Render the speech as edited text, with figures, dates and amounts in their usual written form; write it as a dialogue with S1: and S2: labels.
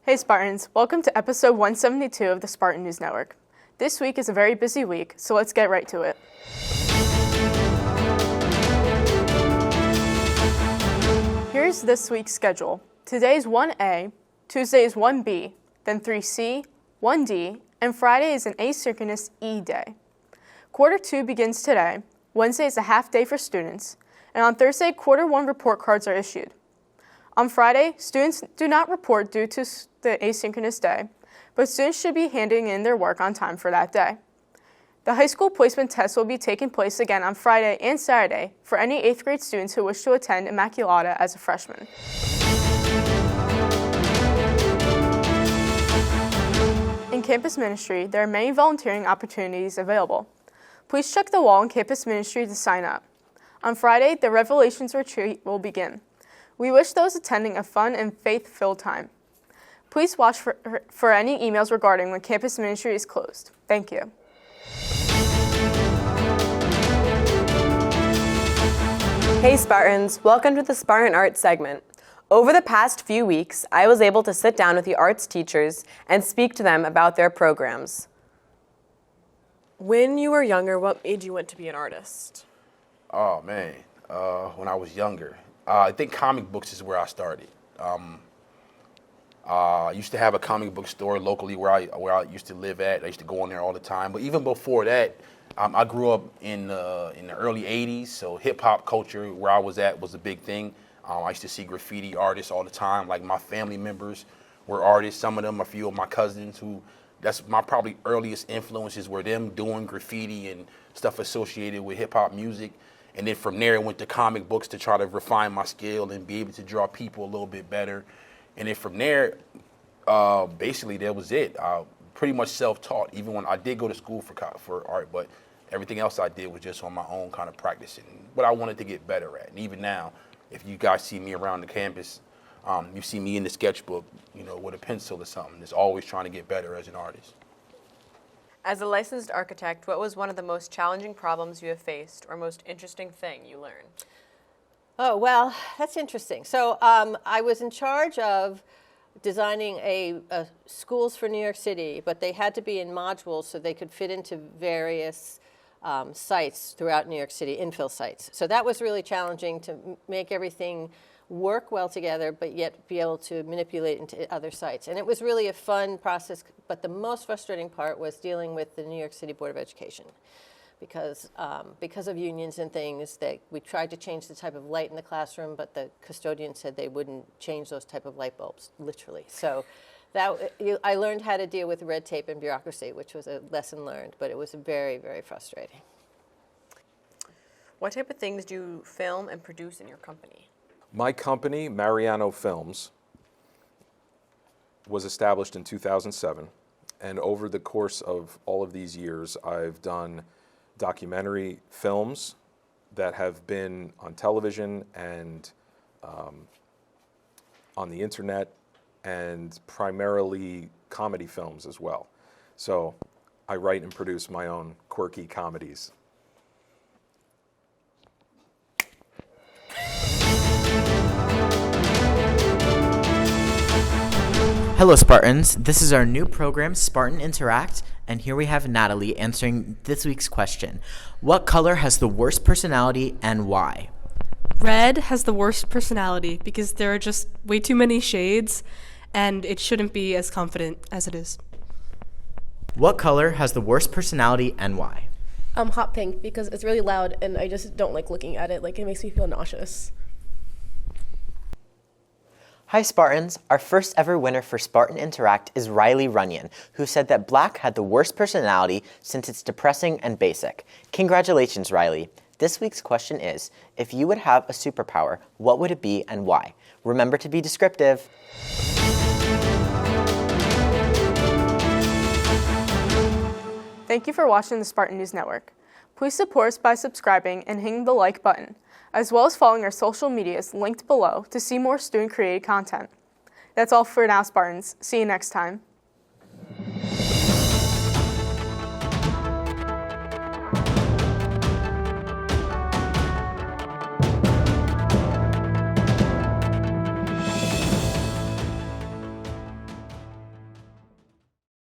S1: Hey Spartans, welcome to episode 172 of the Spartan News Network. This week is a very busy week, so let's get right to it. Here's this week's schedule. Today is 1A, Tuesday is 1B, then 3C, 1D, and Friday is an asynchronous E day. Quarter 2 begins today, Wednesday is a half day for students, and on Thursday, Quarter 1 report cards are issued. On Friday, students do not report due to the asynchronous day, but students should be handing in their work on time for that day. The high school placement test will be taking place again on Friday and Saturday for any 8th grade students who wish to attend Immaculata as a freshman. In campus ministry, there are many volunteering opportunities available. Please check the wall in campus ministry to sign up. On Friday, the Revelations Retreat will begin. We wish those attending a fun and faith-filled time. Please watch for any emails regarding when campus ministry is closed. Thank you.
S2: Hey Spartans, welcome to the Spartan Arts segment. Over the past few weeks, I was able to sit down with the arts teachers and speak to them about their programs. When you were younger, what made you want to be an artist?
S3: Oh man, when I was younger, I think comic books is where I started. I used to have a comic book store locally where I used to live at. I used to go in there all the time. But even before that, I grew up in the early '80s, so hip hop culture where I was at was a big thing. I used to see graffiti artists all the time. Like my family members were artists. Some of them, a few of my cousins that's my probably earliest influences were them doing graffiti and stuff associated with hip hop music. And then from there, I went to comic books to try to refine my skill and be able to draw people a little bit better. And then from there, basically, that was it. Pretty much self-taught, even when I did go to school for art, but everything else I did was just on my own kind of practicing what I wanted to get better at. And even now, if you guys see me around the campus, you see me in the sketchbook, with a pencil or something. It's always trying to get better as an artist.
S2: As a licensed architect, what was one of the most challenging problems you have faced or most interesting thing you learned?
S4: Oh, well, that's interesting. So I was in charge of designing schools for New York City, but they had to be in modules so they could fit into various sites throughout New York City, infill sites. So that was really challenging to make everything work well together, but yet be able to manipulate into other sites. And it was really a fun process, but the most frustrating part was dealing with the New York City Board of Education. Because of unions and things, we tried to change the type of light in the classroom, but the custodian said they wouldn't change those type of light bulbs, literally. So I learned how to deal with red tape and bureaucracy, which was a lesson learned, but it was very, very frustrating.
S2: What type of things do you film and produce in your company?
S5: My company, Mariano Films, was established in 2007, and over the course of all of these years, I've done documentary films that have been on television and on the internet, and primarily comedy films as well. So I write and produce my own quirky comedies.
S6: Hello Spartans, this is our new program, Spartan Interact, and here we have Natalie answering this week's question. What color has the worst personality and why?
S7: Red has the worst personality because there are just way too many shades and it shouldn't be as confident as it is.
S6: What color has the worst personality and why?
S8: Hot pink because it's really loud and I just don't like looking at it. Like it makes me feel nauseous.
S9: Hi Spartans, our first ever winner for Spartan Interact is Riley Runyon, who said that black had the worst personality since it's depressing and basic. Congratulations, Riley. This week's question is, if you would have a superpower, what would it be and why? Remember to be descriptive.
S1: Thank you for watching the Spartan News Network. Please support us by subscribing and hitting the like button, as well as following our social medias linked below to see more student-created content. That's all for now, Spartans. See you next time.